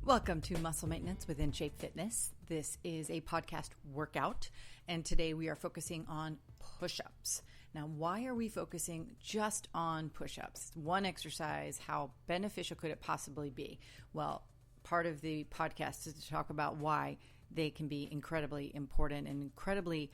Welcome to Muscle Maintenance with InShape Fitness. This is a podcast workout, and today we are focusing on push-ups. Now, why are we focusing just on push-ups? One exercise, how beneficial could it possibly be? Well, part of the podcast is to talk about why they can be incredibly important and incredibly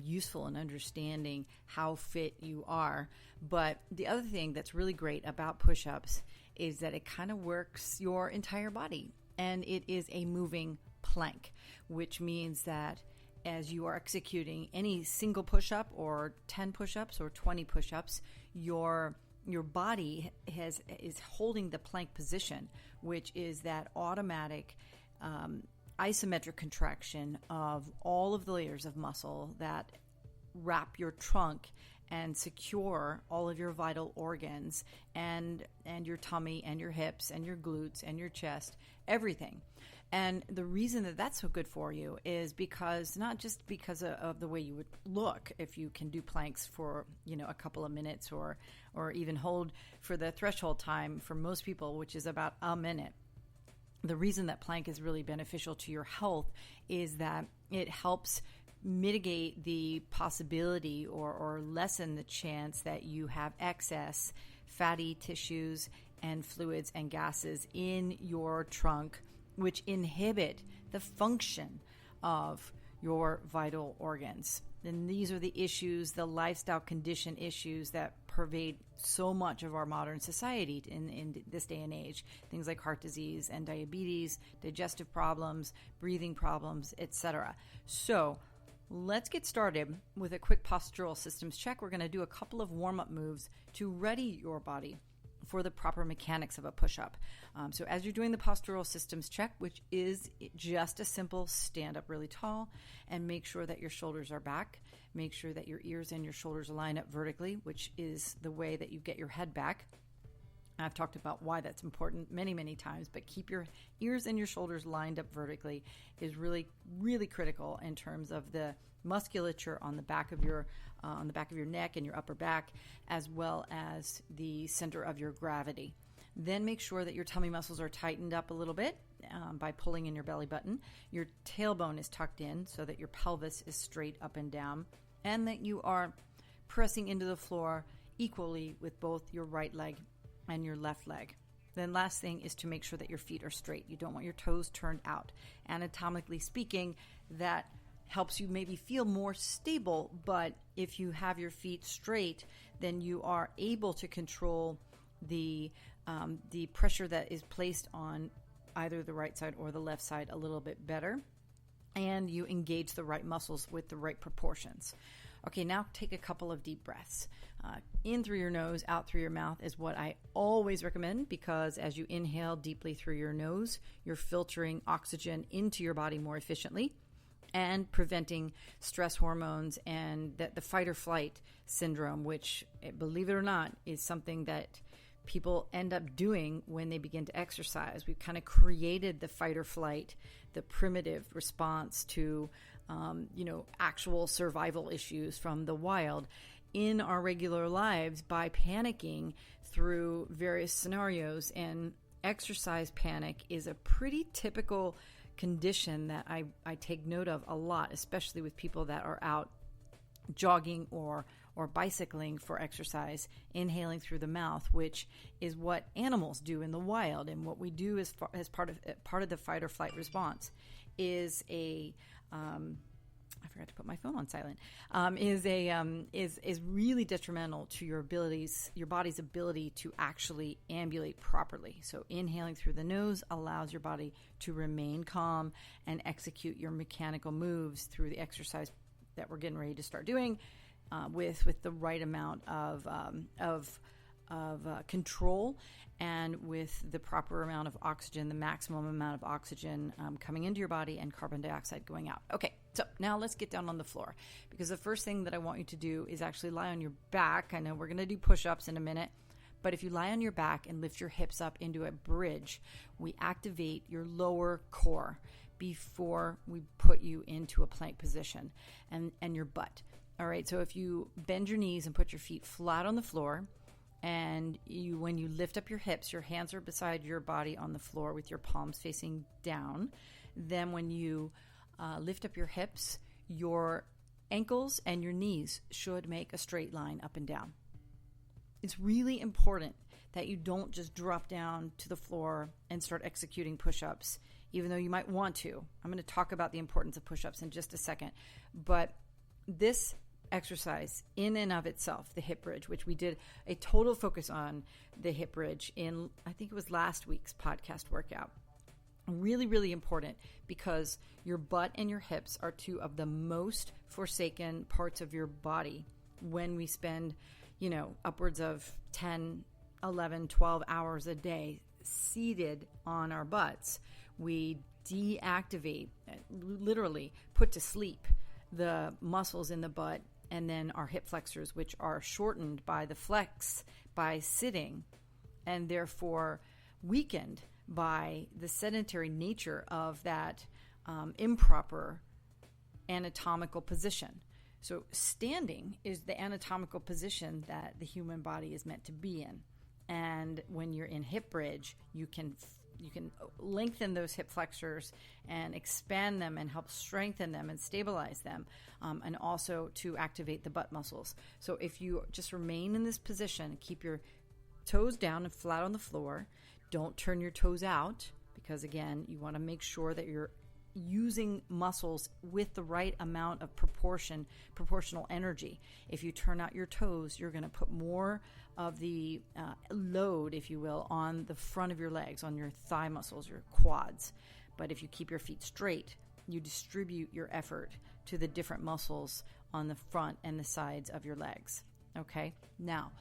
useful in understanding how fit you are. But the other thing that's really great about push-ups is that it kind of works your entire body. And it is a moving plank, which means that as you are executing any single push-up or 10 push-ups or 20 push-ups, your body is holding the plank position, which is that automatic isometric contraction of all of the layers of muscle that wrap your trunk and secure all of your vital organs and your tummy and your hips and your glutes and your chest, everything. And the reason that that's so good for you is because not just because of the way you would look if you can do planks for, a couple of minutes or even hold for the threshold time for most people, which is about a minute. The reason that plank is really beneficial to your health is that it helps mitigate the possibility or lessen the chance that you have excess fatty tissues and fluids and gases in your trunk, which inhibit the function of your vital organs. And these are the issues, the lifestyle condition issues that pervade so much of our modern society in this day and age. Things like heart disease and diabetes, digestive problems, breathing problems, etc. So let's get started with a quick postural systems check. We're going to do a couple of warm-up moves to ready your body for the proper mechanics of a push-up. So as you're doing the postural systems check, which is just a simple stand up really tall and make sure that your shoulders are back. Make sure that your ears and your shoulders line up vertically, which is the way that you get your head back. I've talked about why that's important many, many times, but keep your ears and your shoulders lined up vertically is really, really critical in terms of the musculature on the back of your neck and your upper back, as well as the center of your gravity. Then make sure that your tummy muscles are tightened up a little bit by pulling in your belly button. Your tailbone is tucked in so that your pelvis is straight up and down, and that you are pressing into the floor equally with both your right leg and your left leg. Then last thing is to make sure that your feet are straight. You don't want your toes turned out. Anatomically speaking, that helps you maybe feel more stable, but if you have your feet straight, then you are able to control the pressure that is placed on either the right side or the left side a little bit better, and you engage the right muscles with the right proportions. Okay, now take a couple of deep breaths. In through your nose, out through your mouth is what I always recommend, because as you inhale deeply through your nose, you're filtering oxygen into your body more efficiently and preventing stress hormones and the fight or flight syndrome, which, believe it or not, is something that people end up doing when they begin to exercise. We've kind of created the fight or flight, the primitive response to actual survival issues from the wild in our regular lives by panicking through various scenarios. And exercise panic is a pretty typical condition that I take note of a lot, especially with people that are out jogging or bicycling for exercise, inhaling through the mouth, which is what animals do in the wild. And what we do as part of the fight or flight response is I forgot to put my phone on silent, is really detrimental to your body's ability to actually ambulate properly. So inhaling through the nose allows your body to remain calm and execute your mechanical moves through the exercise that we're getting ready to start doing with the right amount of control and with the proper amount of oxygen, the maximum amount of oxygen coming into your body and carbon dioxide going out. Okay, so now let's get down on the floor, because the first thing that I want you to do is actually lie on your back. I know we're going to do push-ups in a minute, but if you lie on your back and lift your hips up into a bridge, we activate your lower core before we put you into a plank position and your butt. All right, so if you bend your knees and put your feet flat on the floor, And when you lift up your hips, your hands are beside your body on the floor with your palms facing down. Then when you lift up your hips, your ankles and your knees should make a straight line up and down. It's really important that you don't just drop down to the floor and start executing push-ups, even though you might want to. I'm going to talk about the importance of push-ups in just a second. But this exercise in and of itself, the hip bridge, which we did a total focus on the hip bridge in, I think it was last week's podcast workout. Really, really important because your butt and your hips are two of the most forsaken parts of your body when we spend, upwards of 10, 11, 12 hours a day seated on our butts. We deactivate, literally put to sleep the muscles in the butt and then our hip flexors, which are shortened by the flex by sitting and therefore weakened by the sedentary nature of that improper anatomical position. So standing is the anatomical position that the human body is meant to be in. And when you're in hip bridge, you can lengthen those hip flexors and expand them and help strengthen them and stabilize them, and also to activate the butt muscles. So if you just remain in this position, keep your toes down and flat on the floor, don't turn your toes out because, again, you want to make sure that you're using muscles with the right amount of proportional energy. If you turn out your toes, you're going to put more of the load, if you will, on the front of your legs, on your thigh muscles, your quads. But if you keep your feet straight, you distribute your effort to the different muscles on the front and the sides of your legs. Okay? Now,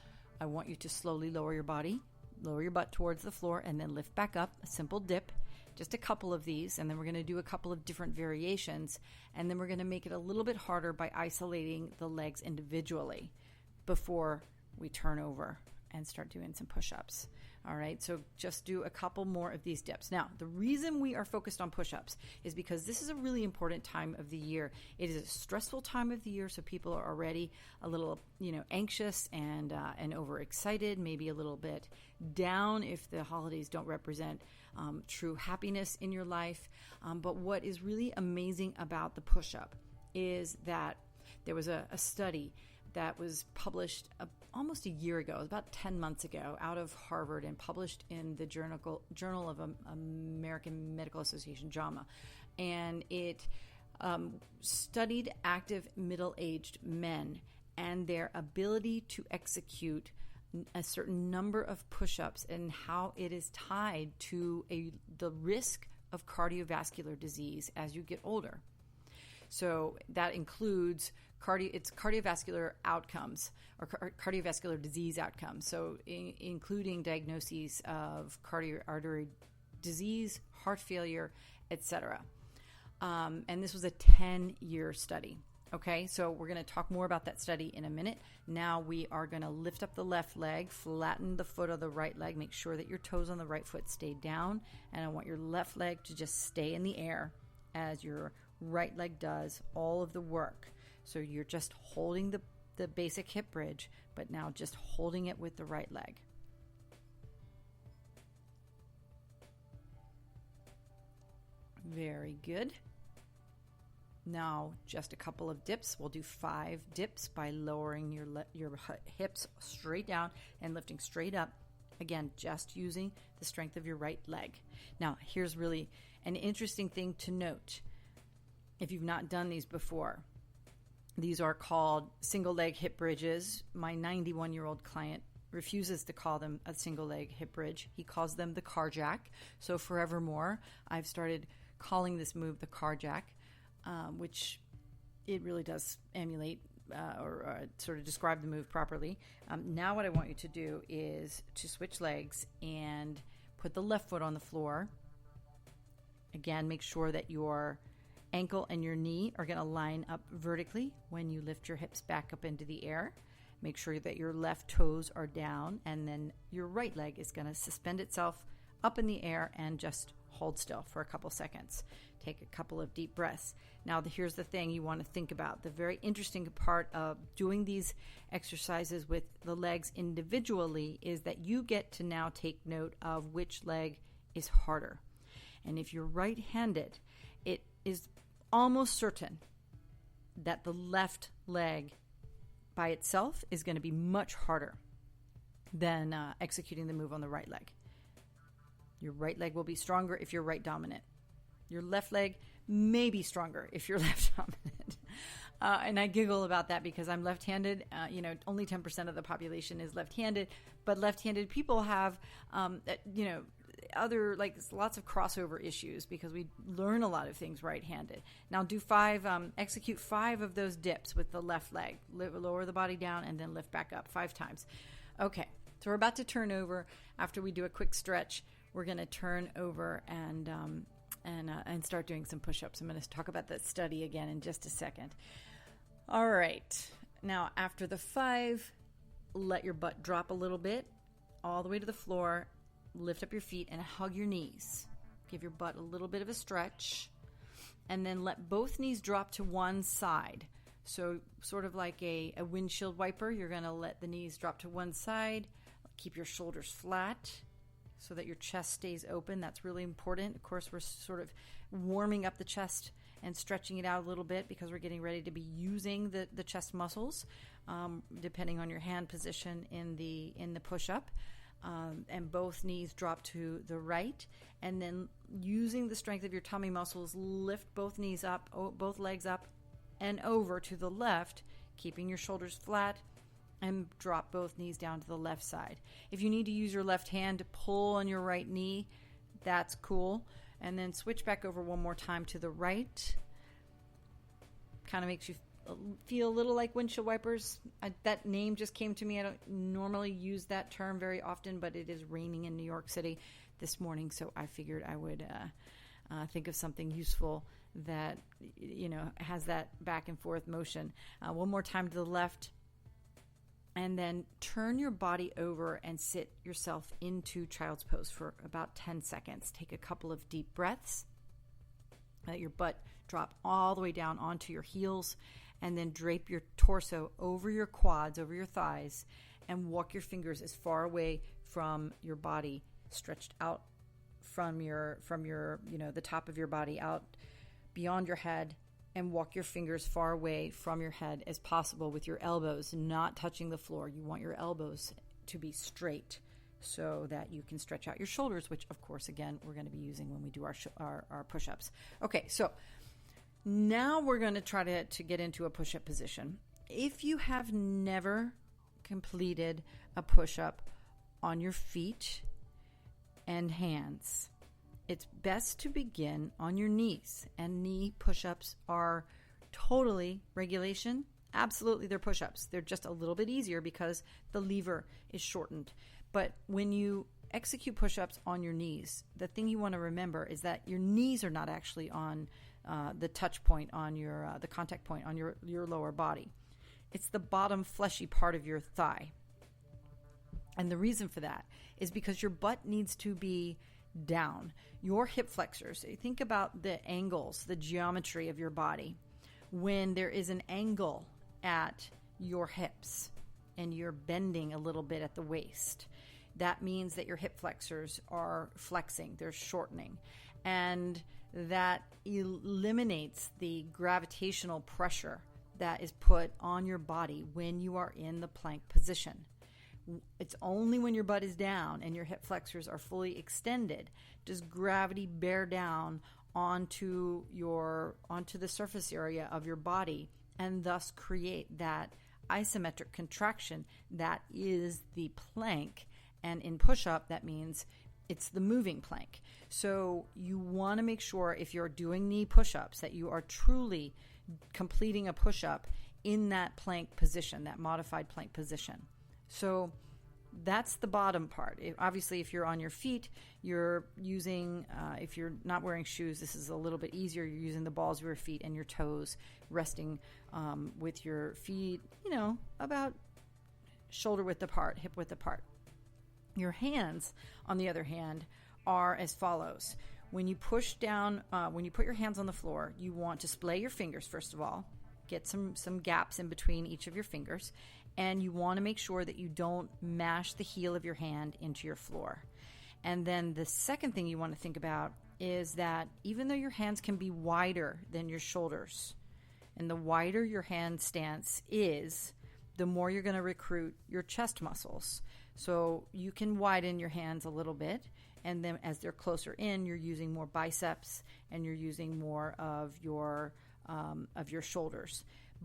I want you to slowly lower your butt towards the floor, and then lift back up, a simple dip. Just a couple of these, and then we're going to do a couple of different variations, and then we're going to make it a little bit harder by isolating the legs individually before we turn over and start doing some push-ups. All right, so just do a couple more of these dips. Now, the reason we are focused on push-ups is because this is a really important time of the year. It is a stressful time of the year, so people are already a little, anxious and overexcited, maybe a little bit down if the holidays don't represent true happiness in your life. But what is really amazing about the push-up is that there was a study that was published almost a year ago, about 10 months ago, out of Harvard and published in the Journal of American Medical Association, JAMA. And it studied active middle-aged men and their ability to execute a certain number of push-ups and how it is tied to the risk of cardiovascular disease as you get older. So that includes cardiovascular outcomes or cardiovascular disease outcomes. So including diagnoses of coronary artery disease, heart failure, etc. And this was a 10-year study. Okay, so we're going to talk more about that study in a minute. Now we are going to lift up the left leg, flatten the foot of the right leg, make sure that your toes on the right foot stay down, and I want your left leg to just stay in the air as your right leg does all of the work. So you're just holding the basic hip bridge, but now just holding it with the right leg. Very good. Now, just a couple of dips. We'll do 5 dips by lowering your hips straight down and lifting straight up. Again, just using the strength of your right leg. Now, here's really an interesting thing to note. If you've not done these before, these are called single leg hip bridges. My 91-year-old client refuses to call them a single leg hip bridge. He calls them the car jack. So forevermore, I've started calling this move the car jack. Which it really does emulate or sort of describe the move properly. Now what I want you to do is to switch legs and put the left foot on the floor. Again, make sure that your ankle and your knee are going to line up vertically when you lift your hips back up into the air. Make sure that your left toes are down, and then your right leg is going to suspend itself up in the air and just hold still for a couple seconds. Take a couple of deep breaths. Now, here's the thing you want to think about. The very interesting part of doing these exercises with the legs individually is that you get to now take note of which leg is harder. And if you're right-handed, it is almost certain that the left leg by itself is going to be much harder than executing the move on the right leg. Your right leg will be stronger if you're right dominant. Your left leg may be stronger if you're left dominant. And I giggle about that because I'm left-handed. Only 10% of the population is left-handed, but left-handed people have, other lots of crossover issues because we learn a lot of things right-handed. Now execute 5 of those dips with the left leg. Lower the body down and then lift back up 5 times. Okay, so we're about to turn over. After we do a quick stretch, we're going to turn over and start doing some push-ups. I'm going to talk about that study again in just a second. All right. Now, after the 5, let your butt drop a little bit all the way to the floor. Lift up your feet and hug your knees. Give your butt a little bit of a stretch. And then let both knees drop to one side. So sort of like a windshield wiper, you're going to let the knees drop to one side. Keep your shoulders flat so that your chest stays open. That's really important. Of course, we're sort of warming up the chest and stretching it out a little bit because we're getting ready to be using the chest muscles, depending on your hand position in the push-up. And both knees drop to the right. And then using the strength of your tummy muscles, lift both knees up, both legs up and over to the left, keeping your shoulders flat, and drop both knees down to the left side. If you need to use your left hand to pull on your right knee, that's cool. And then switch back over one more time to the right. Kind of makes you feel a little like windshield wipers. That name just came to me. I don't normally use that term very often, but it is raining in New York City this morning, so I figured I would think of something useful that has that back and forth motion. One more time to the left. And then turn your body over and sit yourself into child's pose for about 10 seconds. Take a couple of deep breaths. Let your butt drop all the way down onto your heels. And then drape your torso over your quads, over your thighs, and walk your fingers as far away from your body, stretched out from your the top of your body out beyond your head. And walk your fingers far away from your head as possible with your elbows not touching the floor. You want your elbows to be straight so that you can stretch out your shoulders, which, of course, again, we're going to be using when we do our push-ups. Okay, so now we're going to try to get into a push-up position. If you have never completed a push-up on your feet and hands, it's best to begin on your knees, and knee push-ups are totally regulation. Absolutely, they're push-ups. They're just a little bit easier because the lever is shortened. But when you execute push-ups on your knees, the thing you want to remember is that your knees are not actually on the touch point on your the contact point on your lower body. It's the bottom fleshy part of your thigh. And the reason for that is because your butt needs to be down. Your hip flexors, think about the angles, the geometry of your body. When there is an angle at your hips and you're bending a little bit at the waist, that means that your hip flexors are flexing, they're shortening. And that eliminates the gravitational pressure that is put on your body when you are in the plank position. It's only when your butt is down and your hip flexors are fully extended does gravity bear down onto the surface area of your body and thus create that isometric contraction that is the plank. And in push-up, that means it's the moving plank. So you want to make sure if you're doing knee push-ups that you are truly completing a push-up in that plank position, that modified plank position. So that's the bottom part. Obviously, if you're on your feet, you're using, if you're not wearing shoes, this is a little bit easier. You're using the balls of your feet and your toes resting with your feet, about shoulder width apart, hip width apart. Your hands, on the other hand, are as follows. When you push down, when you put your hands on the floor, you want to splay your fingers, first of all, get some gaps in between each of your fingers, and you want to make sure that you don't mash the heel of your hand into your floor. And then the second thing you want to think about is that even though your hands can be wider than your shoulders, and the wider your hand stance is, the more you're going to recruit your chest muscles. So you can widen your hands a little bit, and then as they're closer in, you're using more biceps and you're using more of your shoulders.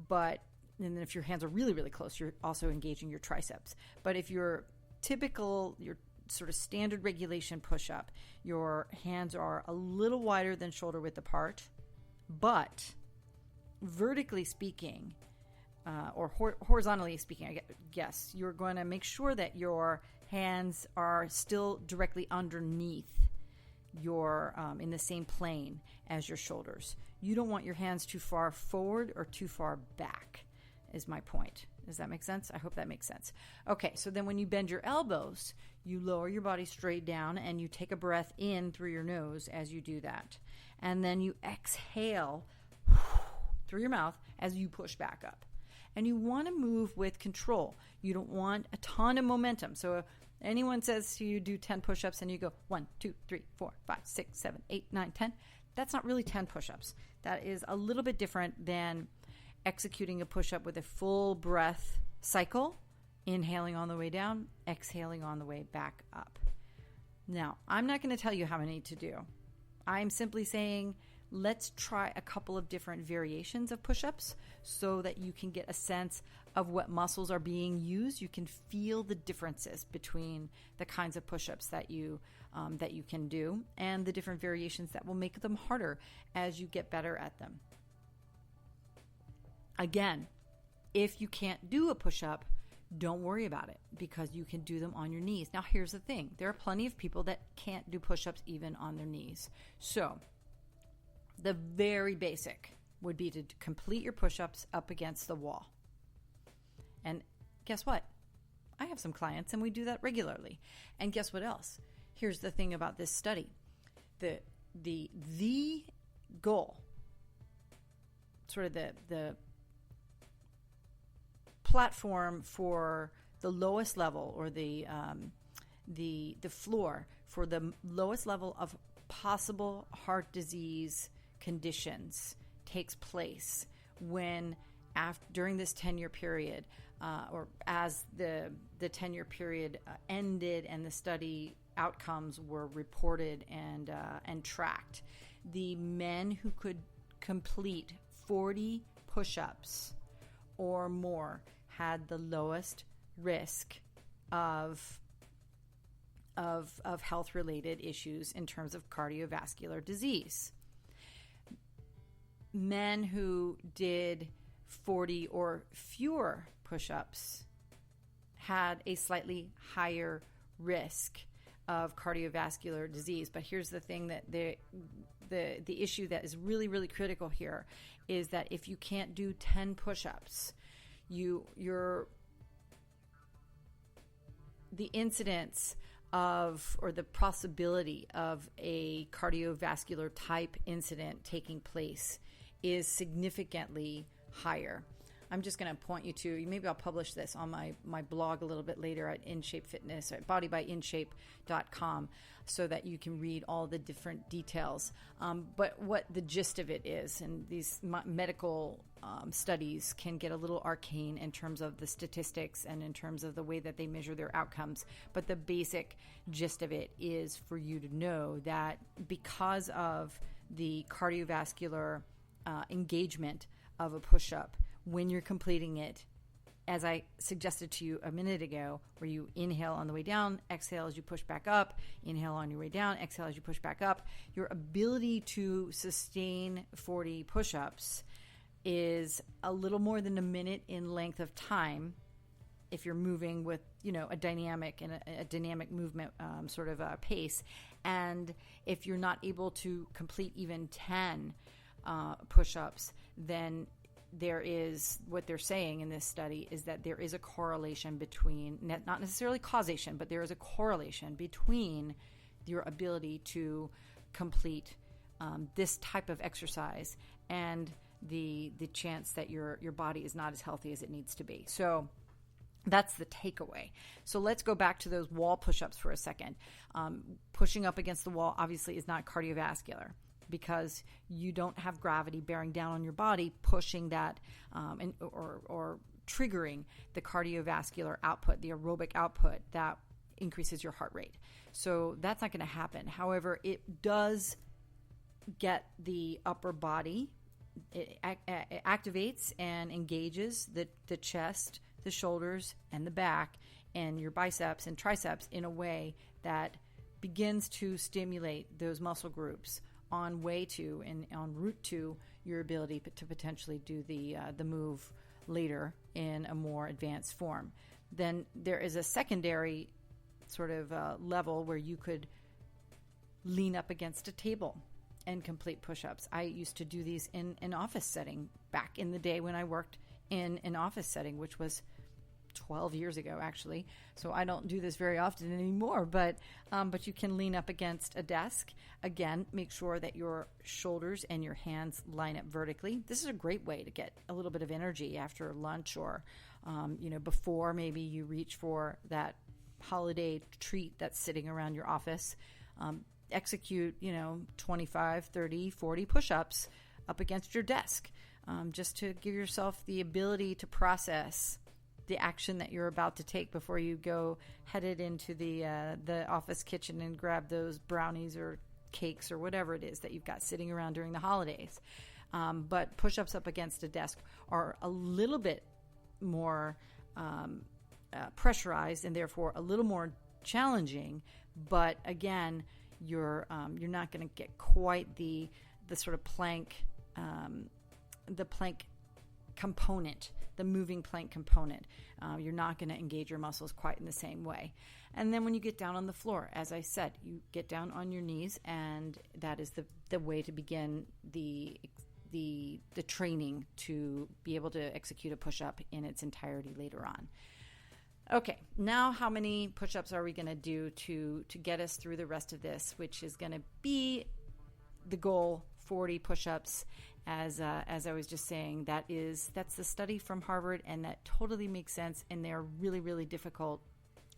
And then if your hands are really, really close, you're also engaging your triceps. But if your sort of standard regulation push-up, your hands are a little wider than shoulder width apart, but vertically speaking, or horizontally speaking, I guess, you're going to make sure that your hands are still directly underneath your, in the same plane as your shoulders. You don't want your hands too far forward or too far back, is my point. Does that make sense? I hope that makes sense. Okay, so then when you bend your elbows, you lower your body straight down and you take a breath in through your nose as you do that. And then you exhale through your mouth as you push back up. And you want to move with control. You don't want a ton of momentum. So if anyone says to you do 10 push-ups and you go 1, 2, 3, 4, 5, 6, 7, 8, 9, 10, that's not really 10 push-ups. That is a little bit different than executing a push-up with a full breath cycle, inhaling on the way down, exhaling on the way back up. Now, I'm not going to tell you how many to do. I'm simply saying, let's try a couple of different variations of push-ups so that you can get a sense of what muscles are being used. You can feel the differences between the kinds of push-ups that you can do and the different variations that will make them harder as you get better at them. Again, if you can't do a push-up, don't worry about it because you can do them on your knees. Now, here's the thing. There are plenty of people that can't do push-ups even on their knees. So the very basic would be to complete your push-ups up against the wall. And guess what? I have some clients and we do that regularly. And guess what else? Here's the thing about this study. The goal, sort of the platform for the lowest level, or the floor for the lowest level of possible heart disease conditions takes place when during this 10-year period, or as the 10-year period ended and the study outcomes were reported and tracked. The men who could complete 40 push-ups or more had the lowest risk of health-related issues in terms of cardiovascular disease. Men who did 40 or fewer push-ups had a slightly higher risk of cardiovascular disease. But here's the thing, that the issue that is really, really critical here is that if you can't do 10 push-ups, the incidence of, or the possibility of, a cardiovascular type incident taking place is significantly higher. I'm just going to point you to, maybe I'll publish this on my blog a little bit later at InShape Fitness, at bodybyInShape.com, so that you can read all the different details. But what the gist of it is, and these medical studies can get a little arcane in terms of the statistics and in terms of the way that they measure their outcomes. But the basic gist of it is for you to know that because of the cardiovascular engagement of a push-up, when you're completing it, as I suggested to you a minute ago, where you inhale on the way down, exhale as you push back up, inhale on your way down, exhale as you push back up, your ability to sustain 40 push-ups is a little more than a minute in length of time if you're moving with, a dynamic and a dynamic movement sort of pace. And if you're not able to complete even 10 push-ups, then there is, what they're saying in this study is that there is a correlation between, not necessarily causation, but there is a correlation between your ability to complete this type of exercise, and the chance that your body is not as healthy as it needs to be. So that's the takeaway. So let's go back to those wall push-ups for a second. Pushing up against the wall obviously is not cardiovascular, because you don't have gravity bearing down on your body, pushing that or triggering the cardiovascular output, the aerobic output that increases your heart rate. So that's not going to happen. However, it does get the upper body. It activates and engages the chest, the shoulders, and the back, and your biceps and triceps in a way that begins to stimulate those muscle groups on way to and en route to your ability to potentially do the move later in a more advanced form. Then there is a secondary sort of level where you could lean up against a table and complete push-ups. I used to do these in an office setting back in the day when I worked in an office setting, which was 12 years ago, actually. So I don't do this very often anymore, but you can lean up against a desk. Again, make sure that your shoulders and your hands line up vertically. This is a great way to get a little bit of energy after lunch, or before maybe you reach for that holiday treat that's sitting around your office. Execute 25, 30, 40 push-ups up against your desk, just to give yourself the ability to process the action that you're about to take before you go headed into the office kitchen and grab those brownies or cakes or whatever it is that you've got sitting around during the holidays. But push-ups up against a desk are a little bit more pressurized and therefore a little more challenging. But again, you're not going to get quite the sort of plank, the plank component, the moving plank component. You're not going to engage your muscles quite in the same way. And then when you get down on the floor, as I said, you get down on your knees, and that is the way to begin the training to be able to execute a push-up in its entirety later on. Okay, now how many push-ups are we going to do to get us through the rest of this, which is going to be the goal, 40 push-ups. As I was just saying, that's the study from Harvard, and that totally makes sense, and they're really, really difficult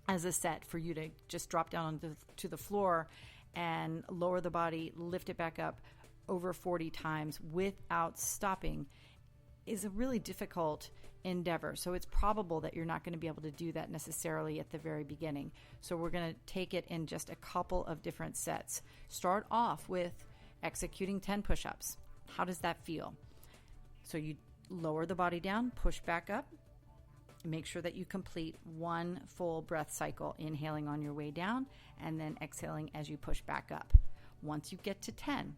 as a set for you to just drop down to the floor and lower the body, lift it back up over 40 times without stopping is a really difficult endeavor. So it's probable that you're not going to be able to do that necessarily at the very beginning. So we're going to take it in just a couple of different sets. Start off with executing 10 push-ups. How does that feel? So you lower the body down, push back up, make sure that you complete one full breath cycle, inhaling on your way down and then exhaling as you push back up. Once you get to 10,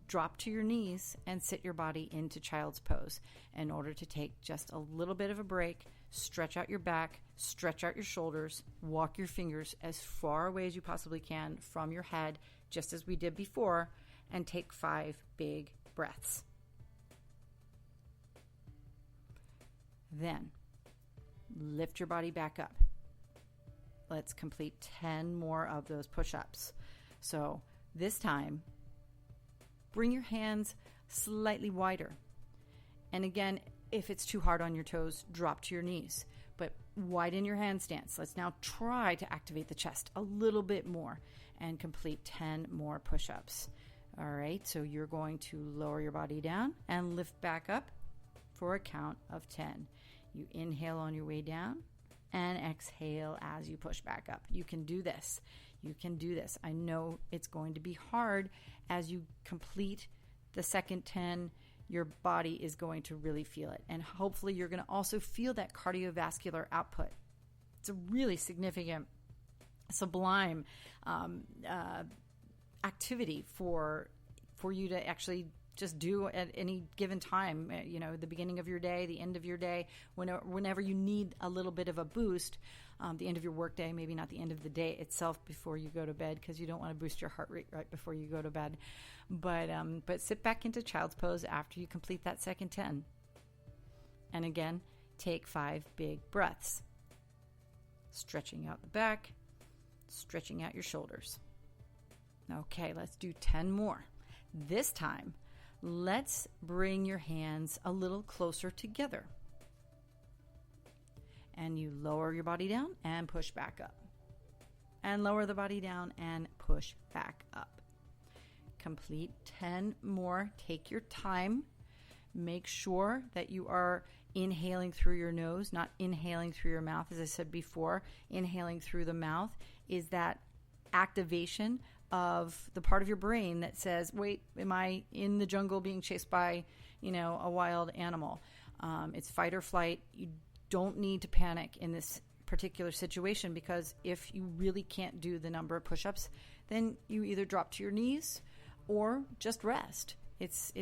drop to your knees and sit your body into child's pose in order to take just a little bit of a break. Stretch out your back, stretch out your shoulders, walk your fingers as far away as you possibly can from your head, just as we did before, and take 5 big breaths. Then lift your body back up. Let's complete 10 more of those push-ups. So this time, bring your hands slightly wider. And again, if it's too hard on your toes, drop to your knees. But widen your hand stance. Let's now try to activate the chest a little bit more and complete 10 more push-ups. All right, so you're going to lower your body down and lift back up for a count of 10. You inhale on your way down and exhale as you push back up. You can do this. You can do this. I know it's going to be hard as you complete the second 10. Your body is going to really feel it. And hopefully you're going to also feel that cardiovascular output. It's a really significant, sublime activity for you to actually just do at any given time, the beginning of your day, the end of your day, whenever you need a little bit of a boost, the end of your workday, maybe not the end of the day itself before you go to bed, because you don't want to boost your heart rate right before you go to bed. But sit back into child's pose after you complete that second 10. And again, take 5 big breaths. Stretching out the back, stretching out your shoulders. Okay, let's do 10 more. This time, let's bring your hands a little closer together. And you lower your body down and push back up. And lower the body down and push back up. Complete 10 more. Take your time. Make sure that you are inhaling through your nose, not inhaling through your mouth. As I said before, inhaling through the mouth is that activation of the part of your brain that says, wait, am I in the jungle being chased by, a wild animal? It's fight or flight. You don't need to panic in this particular situation, because if you really can't do the number of push-ups, then you either drop to your knees or just rest. It's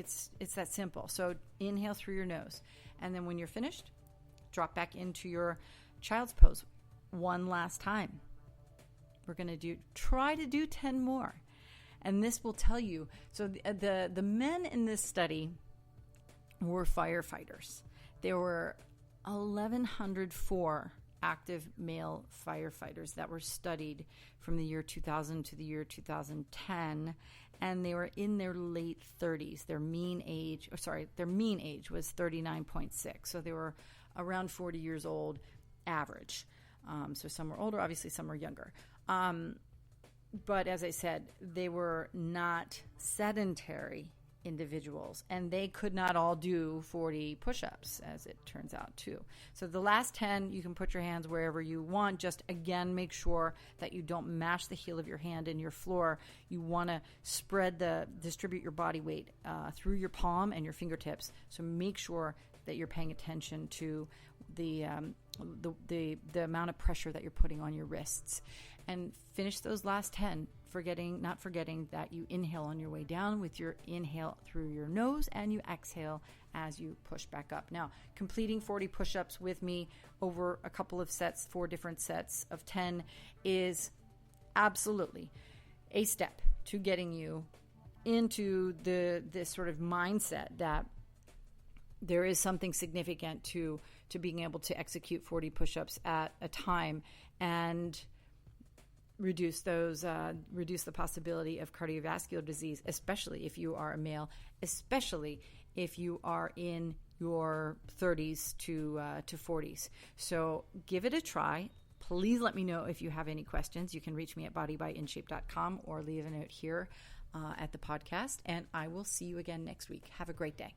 that simple. So inhale through your nose, and then when you're finished, drop back into your child's pose one last time. We're going to try to do 10 more. And this will tell you, so the men in this study were firefighters. There were 1,104 active male firefighters that were studied from the year 2000 to the year 2010, and they were in their late 30s. Their mean age was 39.6, so they were around 40 years old average. So some were older, obviously some were younger. But as I said, they were not sedentary individuals, and they could not all do 40 push-ups, as it turns out too. So the last 10, you can put your hands wherever you want. Just again, make sure that you don't mash the heel of your hand in your floor. You want to distribute your body weight through your palm and your fingertips. So make sure that you're paying attention to the amount of pressure that you're putting on your wrists, and finish those last 10. Not forgetting that you inhale on your way down with your inhale through your nose, and you exhale as you push back up. Now, completing 40 push-ups with me over a couple of sets, 4 different sets of 10, is absolutely a step to getting you into this sort of mindset that there is something significant to being able to execute 40 push-ups at a time, and reduce the possibility of cardiovascular disease, especially if you are a male, especially if you are in your 30s to 40s. So give it a try. Please let me know if you have any questions. You can reach me at bodybyInShape.com or leave a note here at the podcast, and I will see you again next week. Have a great day.